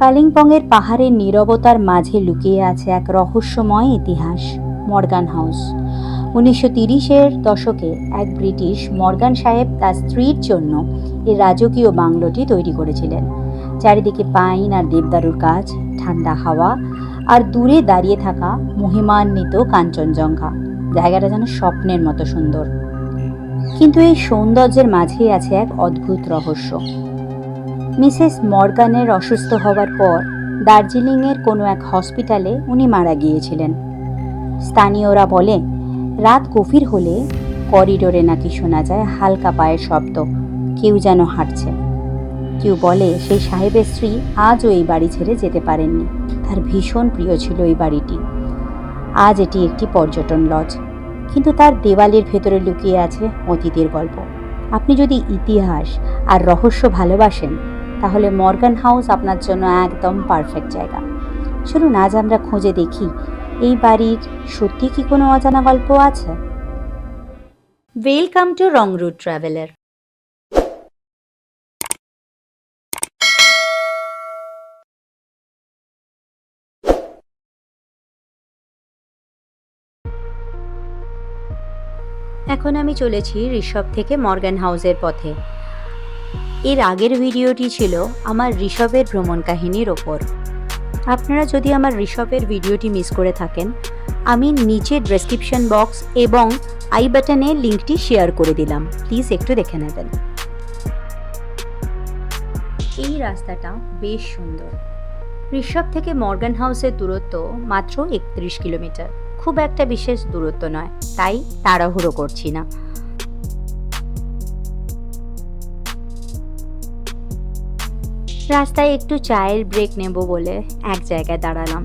কালিম্পংয়ের পাহাড়ের নীরবতার মাঝে লুকিয়ে আছে এক রহস্যময় ইতিহাস। মর্গান হাউস 1930-এর দশকে এক ব্রিটিশ মর্গান সাহেব তার স্ত্রীর জন্য এই রাজকীয় বাংলোটি তৈরি করেছিলেন। চারিদিকে পাইন আর দেবদারুর গাছ, ঠান্ডা হাওয়া আর দূরে দাঁড়িয়ে থাকা মহিমান্বিত কাঞ্চনজঙ্ঘা। জায়গাটা যেন স্বপ্নের মতো সুন্দর। কিন্তু এই সৌন্দর্যের মাঝেই আছে এক অদ্ভুত রহস্য। মিসেস মর্গানের অসুস্থ হওয়ার পর দার্জিলিংয়ের কোনো এক হসপিটালে উনি মারা গিয়েছিলেন। স্থানীয়রা বলে রাত গভীর হলে করিডোরে নাকি শোনা যায় হালকা পায়ের শব্দ, কেউ যেন হাঁটছে। কেউ বলে সেই সাহেবের স্ত্রী আজও এই বাড়ি ছেড়ে যেতে পারেননি। তার ভীষণ প্রিয় ছিল এই বাড়িটি। আজ এটি একটি পর্যটন লজ, কিন্তু তার দেওয়ালের ভেতরে লুকিয়ে আছে অতীতের গল্প। আপনি যদি ইতিহাস আর রহস্য ভালোবাসেন, তাহলে মর্গান হাউস আপনার জন্য একদম পারফেক্ট জায়গা। চলুন আজ আমরা খুঁজে দেখি এই বাড়ির সত্যি কি কোনো অজানা গল্প আছে। Welcome to Wrong Route Traveller. এখন আমি চলেছি ঋষভ থেকে মর্গান হাউসের পথে। এর আগের ভিডিওটি ছিল আমার ঋষভের ভ্রমণ কাহিনীর ওপর। আপনারা যদি আমার ঋষভের ভিডিওটি মিস করে থাকেন, আমি নিচে ডেসক্রিপশন বক্স এবং আই বাটনে লিঙ্কটি শেয়ার করে দিলাম, প্লিজ একটু দেখে নেবেন। এই রাস্তাটা বেশ সুন্দর। ঋষভ থেকে মর্গান হাউসের দূরত্ব মাত্র 31 কিলোমিটার, খুব একটা বিশেষ দূরত্ব নয়, তাই তাড়াহুড়ো করছি না। রাস্তায় একটু চায়ের ব্রেক নেব বলে এক জায়গায় দাঁড়ালাম।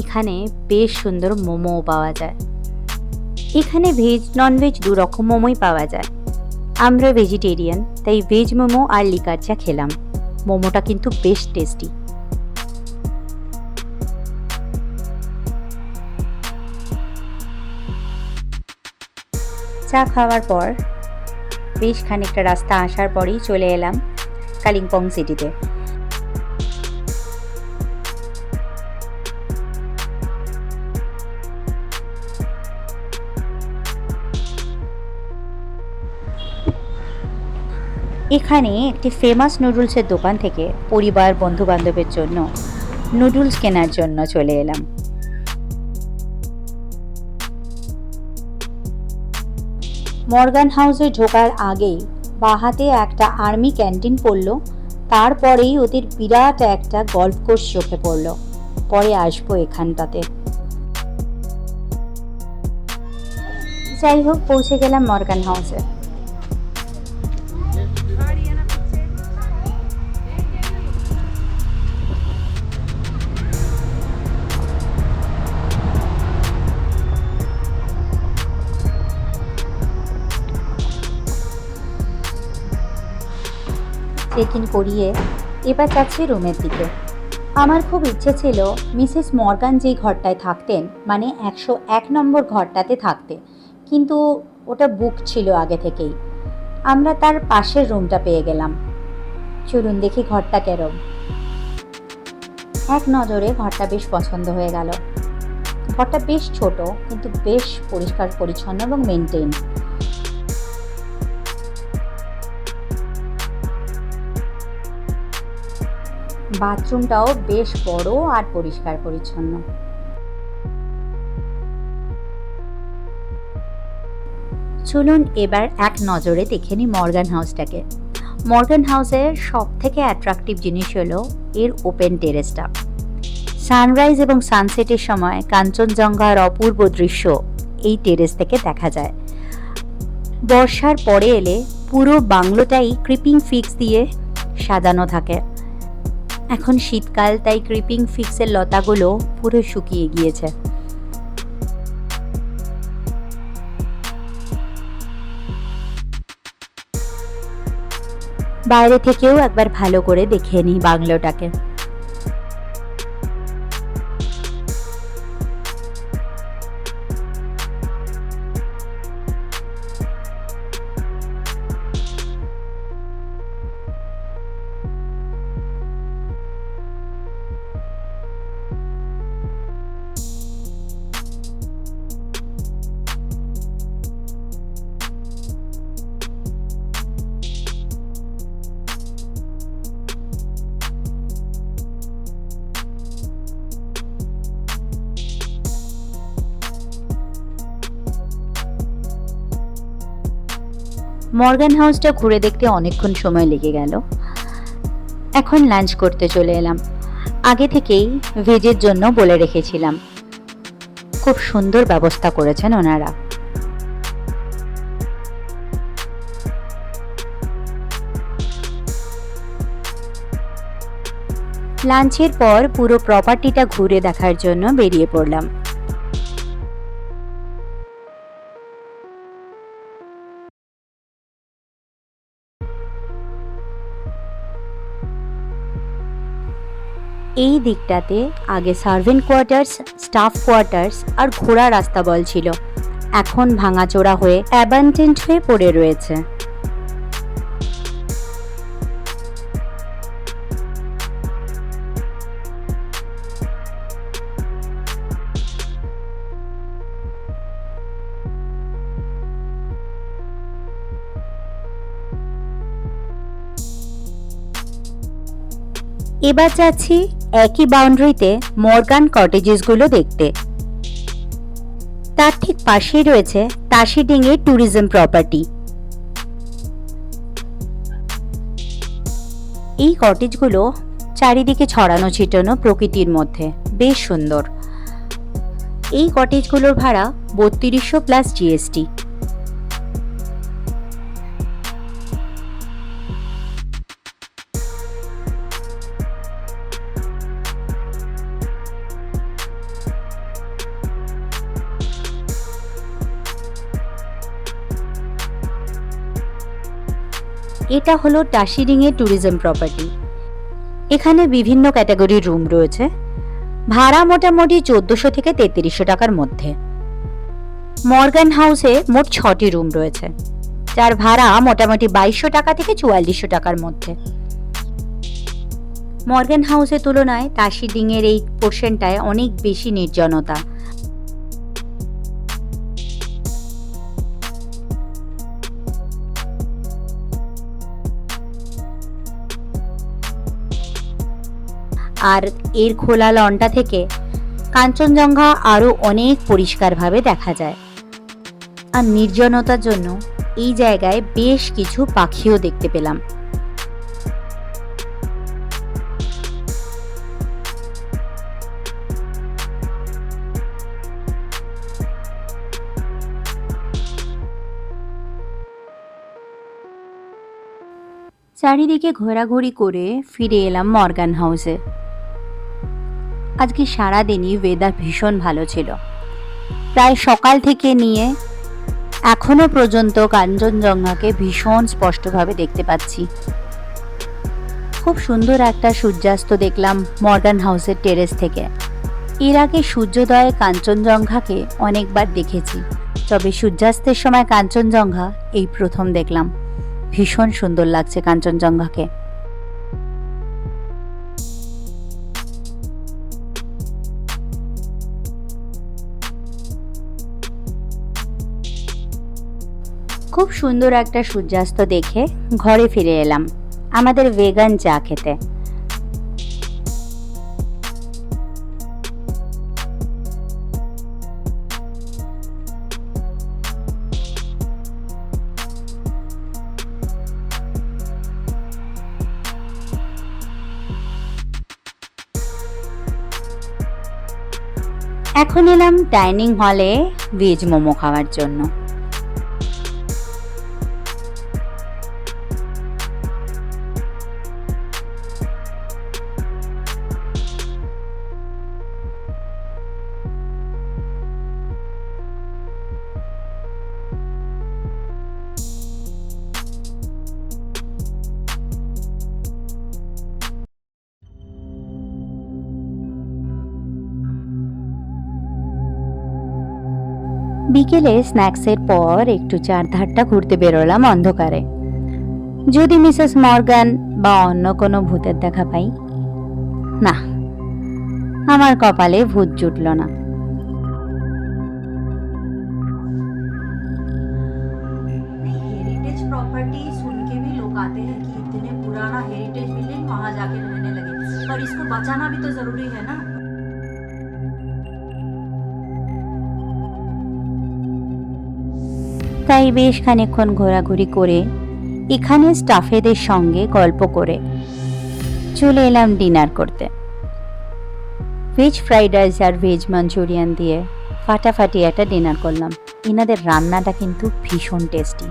এখানে বেশ সুন্দর মোমোও পাওয়া যায়। এখানে ভেজ ননভেজ দু রকম মোমোই পাওয়া যায়। আমরা ভেজিটেরিয়ান, তাই ভেজ মোমো আর লিকার চা খেলাম। মোমোটা কিন্তু বেশ টেস্টি। চা খাওয়ার পর বেশ খানিকটা রাস্তা আসার পরেই চলে এলাম কালিম্পং সিটিতে। এখানে একটি ফেমাস নুডলসের দোকান থেকে পরিবার বন্ধু বান্ধবের জন্য নুডলস কেনার জন্য চলে এলাম। মর্গান হাউসে ঢোকার আগেই বাঁহাতে একটা আর্মি ক্যান্টিন পড়ল, তারপরেই ওদের বিরাট একটা গল্ফ কোর্স চোখে পড়ল। পরে আসবো এখানটাতে। যাই হোক, পৌঁছে গেলাম মর্গান হাউসে। চেক ইন করিয়ে এবার যাচ্ছি রুমের দিকে। আমার খুব ইচ্ছে ছিল মিসেস মর্গান যেই ঘরটায় থাকতেন, মানে 101 নম্বর ঘরটাতে থাকতে, কিন্তু ওটা বুক ছিল আগে থেকেই। আমরা তার পাশের রুমটা পেয়ে গেলাম। চলুন দেখি ঘরটা কেরম। এক নজরে ঘরটা বেশ পছন্দ হয়ে গেল। ঘরটা বেশ ছোট, কিন্তু বেশ পরিষ্কার পরিচ্ছন্ন এবং মেনটেন। বাথরুমটাও বেশ বড় আর পরিষ্কার পরিচ্ছন্ন। চলুন এবার এক নজরে দেখে নিই মর্গান হাউসটাকে। মর্গান হাউসের সব থেকে অ্যাট্রাকটিভ জিনিস হলো এর ওপেন টেরেসটা। সানরাইজ এবং সানসেটের সময় কাঞ্চনজঙ্ঘার অপূর্ব দৃশ্য এই টেরেস থেকে দেখা যায়। বর্ষার পরে এলে পুরো বাংলোটাই ক্রিপিং ফিক্স দিয়ে সাজানো থাকে। এখন শীতকাল, তাই ক্রিপিং ফিক্সের লতাগুলো পুরো শুকিয়ে গিয়েছে। বাইরে থেকেও একবার ভালো করে দেখে নিই বাংলোটাকে। মর্গান হাউসটা ঘুরে দেখতে অনেকক্ষণ সময় লেগে গেল। এখন লাঞ্চ করতে চলে এলাম। আগে থেকেই ভেজের জন্য বলে রেখেছিলাম। খুব সুন্দর ব্যবস্থা করেছেন ওনারা। লাঞ্চের পর পুরো প্রপার্টিটা ঘুরে দেখার জন্য বেরিয়ে পড়লাম। এই দিকটাতে আগে সার্ভেন্ট কোয়ার্টার্স, স্টাফ কোয়ার্টার্স আর ঘোড়ার আস্তাবল ছিল। এখন ভাঙাচোরা হয়ে অ্যাবান্ডেন্ড হয়ে পড়ে রয়েছে। এবার যাচ্ছি একই বাউন্ডারিতে মর্গান কটেজেসগুলো দেখতে। তার ঠিক পাশেই রয়েছে তাসিডিংয়ে ট্যুরিজম প্রপার্টি। এই কটেজগুলো চারিদিকে ছড়ানো ছিটানো প্রকৃতির মধ্যে, বেশ সুন্দর। এই কটেজগুলোর ভাড়া ৩২০০ প্লাস জিএসটি। এটা হলো টাসিডিংয়ে ট্যুরিজম প্রপার্টি। এখানে বিভিন্ন ক্যাটাগরির রুম রয়েছে। ভাড়া মোটামুটি ১৪০০ থেকে ৩৩০০ টাকার মধ্যে। মর্গান হাউসে মোট ৬টি রুম রয়েছে, যার ভাড়া মোটামুটি ২২০০ টাকা থেকে ৪৪০০ টাকার মধ্যে। মর্গান হাউসের তুলনায় টাসিডিংয়ের এই পোর্শনটায় অনেক বেশি নির্জনতা। আর এর খোলা লনটা থেকে কাঞ্চনজঙ্ঘা আরো অনেক পরিষ্কারভাবে দেখা যায়। আর নির্জনতার জন্য এই জায়গায় বেশ কিছু পাখিও দেখতে পেলাম। চারিদিকে ঘোরাঘুরি করে ফিরে এলাম মর্গান হাউসে। আজকে সারাদিনই ওয়েদার ভীষণ ভালো ছিল। প্রায় সকাল থেকে নিয়ে এখনো পর্যন্ত কাঞ্চনজঙ্ঘাকে ভীষণ স্পষ্টভাবে দেখতে পাচ্ছি। খুব সুন্দর একটা সূর্যাস্ত দেখলাম মর্গান হাউসের টেরেস থেকে। এর আগে সূর্যোদয়ে কাঞ্চনজঙ্ঘাকে অনেকবার দেখেছি, তবে সূর্যাস্তের সময় কাঞ্চনজঙ্ঘা এই প্রথম দেখলাম। ভীষণ সুন্দর লাগছে কাঞ্চনজঙ্ঘাকে। খুব সুন্দর একটা সূর্যাস্ত দেখে ঘরে ফিরে এলাম আমাদের ভেগান চা খেতে। এখন এলাম ডাইনিং হলে ভেজ মোমো খাওয়ার জন্য। বিকেলে স্ন্যাক্সের পর একটু চারধারটা ঘুরতে বেরোলাম অন্ধকারে। যদি মিসেস মর্গান বা অন্য কোনো ভূতের দেখা পাই। না, আমার কপালে ভূত জুটল না। हेरिटेज प्रॉपर्टी सुन के भी लोग आते हैं कि इतने पुराना हेरिटेज बिल्डिंग वहां जाके रहने लगे, पर इसको बचाना भी तो जरूरी है ना। রাস্তায় বেশ খানিকক্ষণ ঘোরাঘুরি করে এখানে স্টাফেদের সঙ্গে গল্প করে চলে এলাম ডিনার করতে। ভেজ ফ্রাইড রাইস আর ভেজ মাঞ্চুরিয়ান দিয়ে ফাটাফাটি একটা ডিনার করলাম। এনাদের রান্নাটা কিন্তু ভীষণ টেস্টি।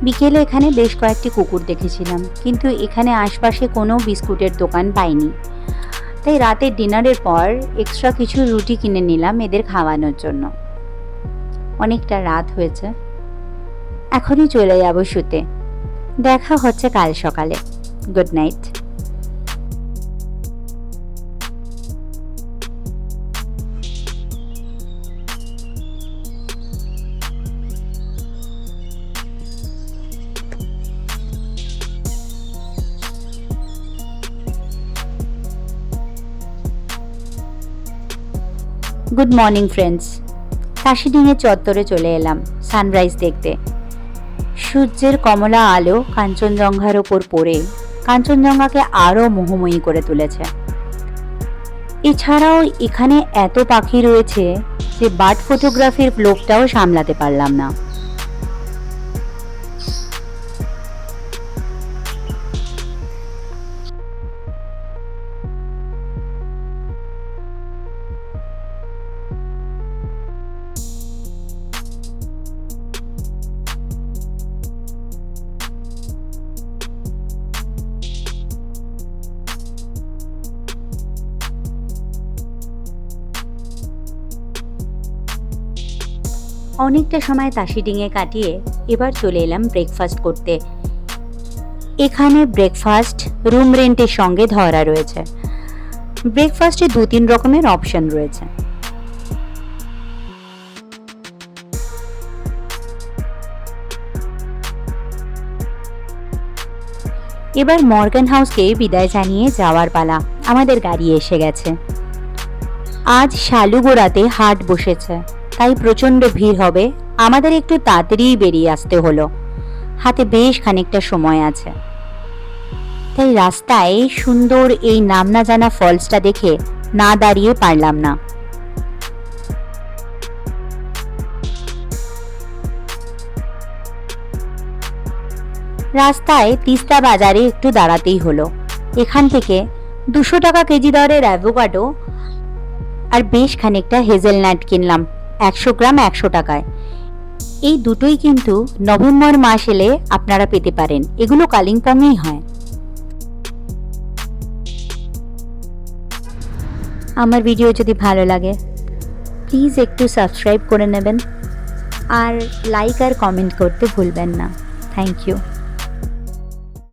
বিকেলে এখানে বেশ কয়েকটি কুকুর দেখেছিলাম, কিন্তু এখানে আশপাশে কোনো বিস্কুটের দোকান পাইনি। তাই রাতের ডিনারের পর এক্সট্রা কিছু রুটি কিনে নিলাম এদের খাওয়ানোর জন্য। অনেকটা রাত হয়েছে, এখনই চলে যাব শুতে। দেখা হচ্ছে কাল সকালে। Good night. Good morning friends. কাশিডিঙের চত্বরে চলে এলাম সানরাইজ দেখতে। সূর্যের কমলা আলো কাঞ্চনজঙ্ঘার ওপর পড়ে কাঞ্চনজঙ্ঘাকে আরও মোহময়ী করে তুলেছে। এছাড়াও এখানে এত পাখি রয়েছে যে বার্ড ফটোগ্রাফির লোকটাও সামলাতে পারলাম না। অনেকটা সময় তাসিডিঙে কাটিয়ে এবার চলে এলাম ব্রেকফাস্ট করতে। এখানে ব্রেকফাস্ট রুম রেন্টের সঙ্গে ধরা রয়েছে। ব্রেকফাস্টে 2-3 রকমের অপশন রয়েছে। এবার মর্গান হাউসকে বিদায় জানিয়ে যাওয়ার পালা। আমাদের গাড়ি এসে গেছে। আজ শালুগোড়াতে হাট বসেছে, তাই প্রচণ্ড ভিড় হবে। আমাদের একটু তাড়াতাড়ি বেরিয়ে আসতে হলো, হাতে বেশ খানিকটা সময় আছে। তাই রাস্তায় সুন্দর এই নাম না জানা ফলসটা দেখে না দাঁড়িয়ে পারলাম না। রাস্তায় তিস্তা বাজারে একটু দাঁড়াতেই হলো। এখান থেকে 200 টাকা কেজি দরের অ্যাভোকাডো আর বেশ খানিকটা হেজেলনাট কিনলাম 100 গ্রাম 100 টাকায়। এই দুটোই কিন্তু নভেম্বর মাস এলে আপনারা পেতে পারেন। এগুলো কালিম্পংয়েই হয়। আমার ভিডিও যদি ভালো লাগে প্লিজ একটু সাবস্ক্রাইব করে নেবেন আর লাইক আর কমেন্ট করতে ভুলবেন না। Thank you.